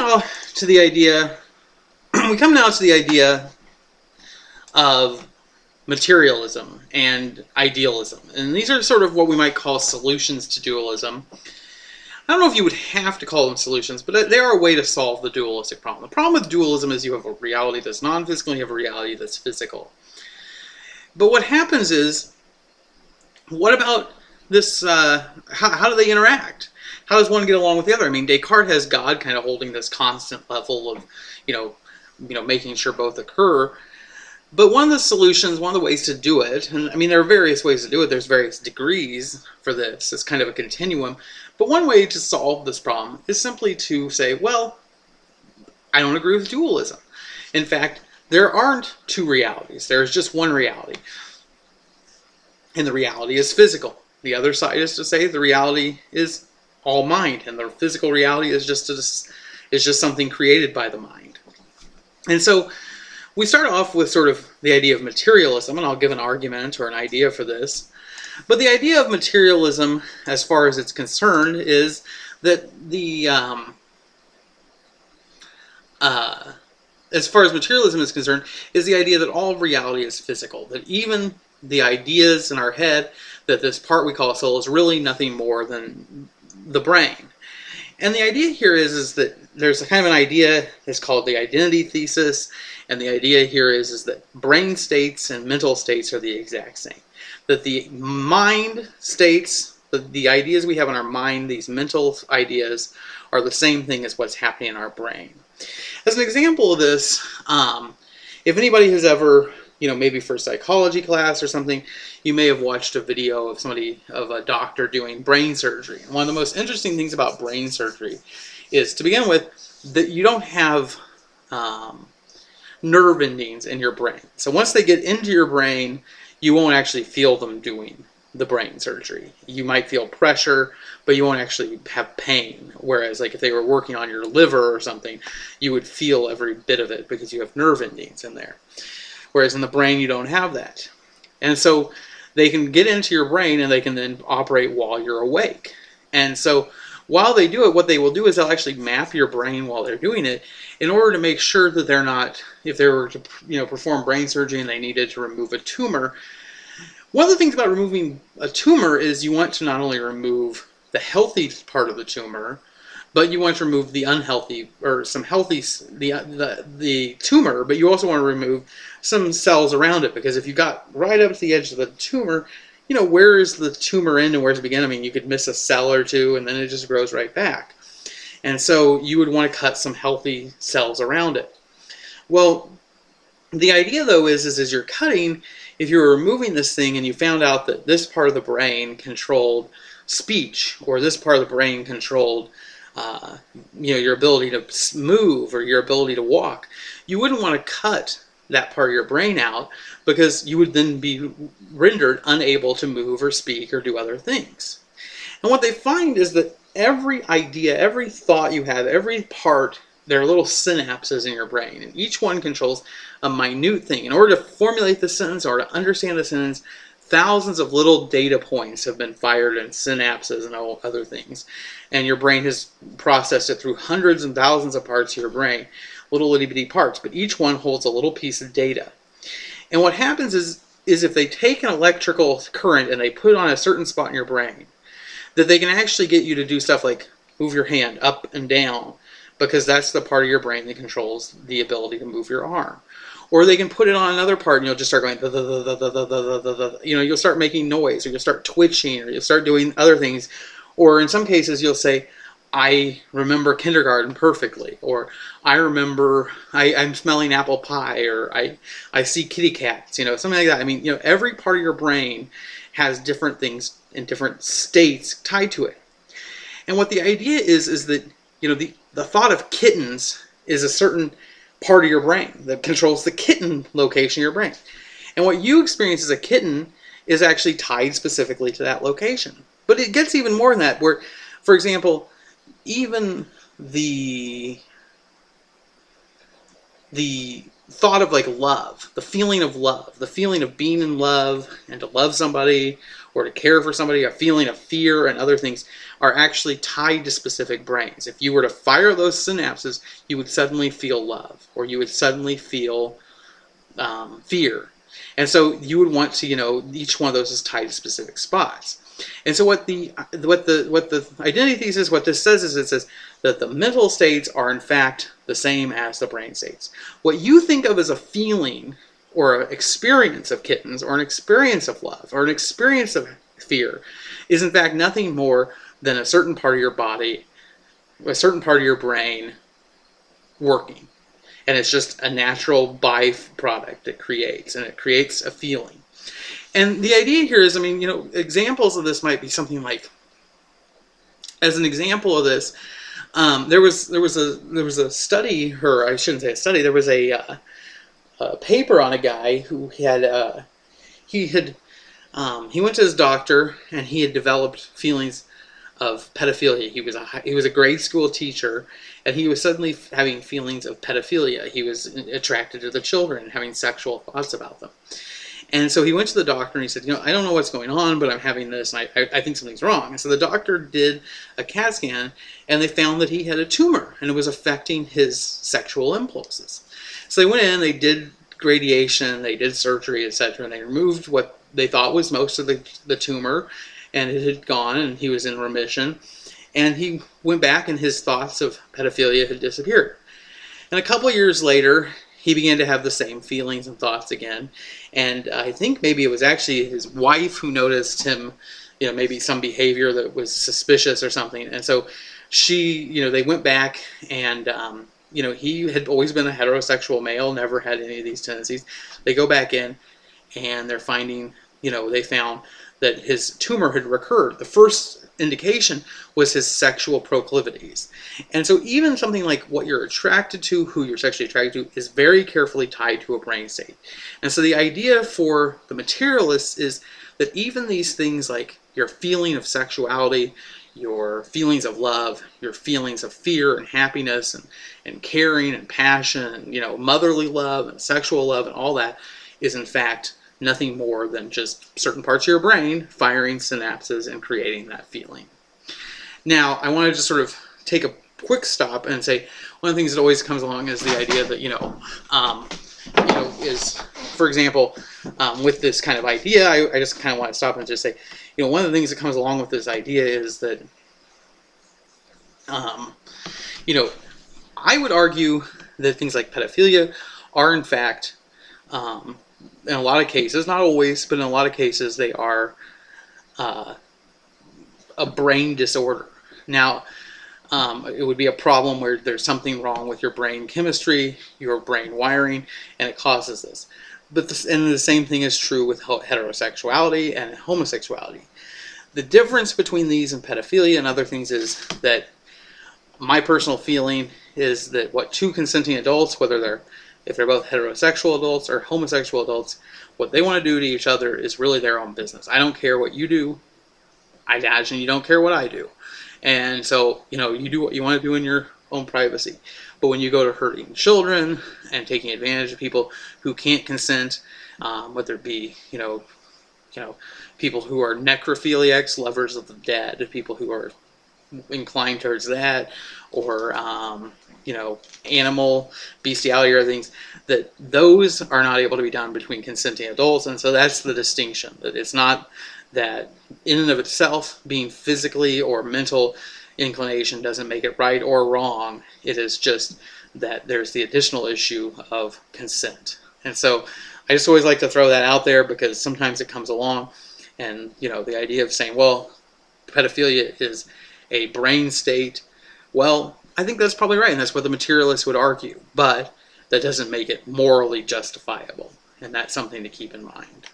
now to the idea, of materialism and idealism. And these are sort of what we might call solutions to dualism. I don't know if you would have to call them solutions, but they are a way to solve the dualistic problem. The problem with dualism is you have a reality that's non-physical and you have a reality that's physical. But what happens is, what about this, how do they interact? How does one get along with the other? I mean, Descartes has God kind of holding this constant level of, making sure both occur. But one of the solutions, one of the ways to do it, and I mean, there are various ways to do it. There's various degrees for this. It's kind of a continuum. But one way to solve this problem is simply to say, well, I don't agree with dualism. In fact, there aren't two realities. There's just one reality. And the reality is physical. The other side is to say the reality is all mind, and the physical reality is just something created by the mind. And so we start off with sort of the idea of materialism, and I'll give an argument or an idea for this. But the idea of materialism, as far as it's concerned, is that as far as materialism is concerned, is the idea that all reality is physical, that even the ideas in our head, that this part we call soul is really nothing more than the brain. And the idea here is that there's a kind of an idea that's called the identity thesis, and the idea here is that brain states and mental states are the exact same. That the mind states, the ideas we have in our mind, these mental ideas, are the same thing as what's happening in our brain. As an example of this, if anybody has ever, maybe for a psychology class or something, you may have watched a video of a doctor doing brain surgery. And one of the most interesting things about brain surgery is, to begin with, that you don't have nerve endings in your brain. So once they get into your brain, you won't actually feel them doing the brain surgery. You might feel pressure, but you won't actually have pain. Whereas like if they were working on your liver or something, you would feel every bit of it because you have nerve endings in there. Whereas in the brain, you don't have that. And so they can get into your brain and they can then operate while you're awake. And so while they do it, what they will do is they'll actually map your brain while they're doing it in order to make sure that they're not, if they were to perform brain surgery and they needed to remove a tumor. One of the things about removing a tumor is you want to not only remove the healthy part of the tumor, but you want to remove the unhealthy, or some healthy, the tumor, but you also want to remove some cells around it, because if you got right up to the edge of the tumor, where is the tumor end and where's it begin? I mean, you could miss a cell or two and then it just grows right back. And so you would want to cut some healthy cells around it. Well, the idea though is as you're cutting, if you were removing this thing and you found out that this part of the brain controlled speech, or this part of the brain controlled your ability to move or your ability to walk, you wouldn't want to cut that part of your brain out, because you would then be rendered unable to move or speak or do other things. And what they find is that every idea, every thought you have, every part, there are little synapses in your brain, and each one controls a minute thing. In order to formulate the sentence or to understand the sentence, thousands of little data points have been fired in synapses and all other things. And your brain has processed it through hundreds and thousands of parts of your brain, little itty-bitty parts, but each one holds a little piece of data. And what happens is if they take an electrical current and they put it on a certain spot in your brain, that they can actually get you to do stuff like move your hand up and down, because that's the part of your brain that controls the ability to move your arm. Or they can put it on another part and you'll just start going, you'll start making noise, or you'll start twitching, or you'll start doing other things. Or in some cases you'll say, I remember kindergarten perfectly, or I remember I'm smelling apple pie, or I see kitty cats, something like that. I mean, every part of your brain has different things in different states tied to it. And what the idea is that, the thought of kittens is a certain part of your brain that controls the kitten location in your brain. And what you experience as a kitten is actually tied specifically to that location. But it gets even more than that, where, for example, even the thought of like love, the feeling of being in love and to love somebody, or to care for somebody, a feeling of fear and other things are actually tied to specific brains. If you were to fire those synapses, you would suddenly feel love, or you would suddenly feel fear. And so you would want to, each one of those is tied to specific spots. And so what the identity thesis, what this says is, it says that the mental states are in fact the same as the brain states. What you think of as a feeling or an experience of kittens, or an experience of love, or an experience of fear, is in fact nothing more than a certain part of your body, a certain part of your brain working. And it's just a natural byproduct it creates, and it creates a feeling. And the idea here is, examples of this might be something like, as an example of this, there was a study, or I shouldn't say a study, there was a paper on a guy who had he went to his doctor, and he had developed feelings of pedophilia. He was a grade school teacher, and he was suddenly having feelings of pedophilia. He was attracted to the children and having sexual thoughts about them. And so he went to the doctor and he said, I don't know what's going on, but I'm having this, and I think something's wrong. And so the doctor did a CAT scan, and they found that he had a tumor, and it was affecting his sexual impulses. So they went in, they did radiation, they did surgery, etc., and they removed what they thought was most of the tumor, and it had gone, and he was in remission. And he went back, and his thoughts of pedophilia had disappeared. And a couple years later, he began to have the same feelings and thoughts again. And I think maybe it was actually his wife who noticed him, maybe some behavior that was suspicious or something. And so she, they went back, and, he had always been a heterosexual male, never had any of these tendencies. They go back in, and they're finding, they found that his tumor had recurred. The first indication was his sexual proclivities. And so even something like what you're attracted to, who you're sexually attracted to, is very carefully tied to a brain state. And so the idea for the materialists is that even these things like your feeling of sexuality, your feelings of love, your feelings of fear and happiness and caring and passion and motherly love and sexual love and all that is in fact nothing more than just certain parts of your brain firing synapses and creating that feeling. Now, I want to just sort of take a quick stop and say one of the things that always comes along is the idea that, is, for example, with this kind of idea, I just kind of want to stop and just say, one of the things that comes along with this idea is that, I would argue that things like pedophilia are in fact, in a lot of cases, not always, but in a lot of cases, they are a brain disorder. Now, it would be a problem where there's something wrong with your brain chemistry, your brain wiring, and it causes this. But the same thing is true with heterosexuality and homosexuality. The difference between these and pedophilia and other things is that my personal feeling is that what two consenting adults, if they're both heterosexual adults or homosexual adults, what they want to do to each other is really their own business. I don't care what you do. I imagine you don't care what I do. And so, you do what you want to do in your own privacy. But when you go to hurting children and taking advantage of people who can't consent, whether it be, people who are necrophiliacs, lovers of the dead, people who are inclined towards that, or animal bestiality or things, that those are not able to be done between consenting adults. And so that's the distinction, that it's not that in and of itself being physically or mental inclination doesn't make it right or wrong. It is just that there's the additional issue of consent. And so I just always like to throw that out there, because sometimes it comes along, and the idea of saying, well, pedophilia is a brain state. Well, I think that's probably right, and that's what the materialists would argue, but that doesn't make it morally justifiable, and that's something to keep in mind.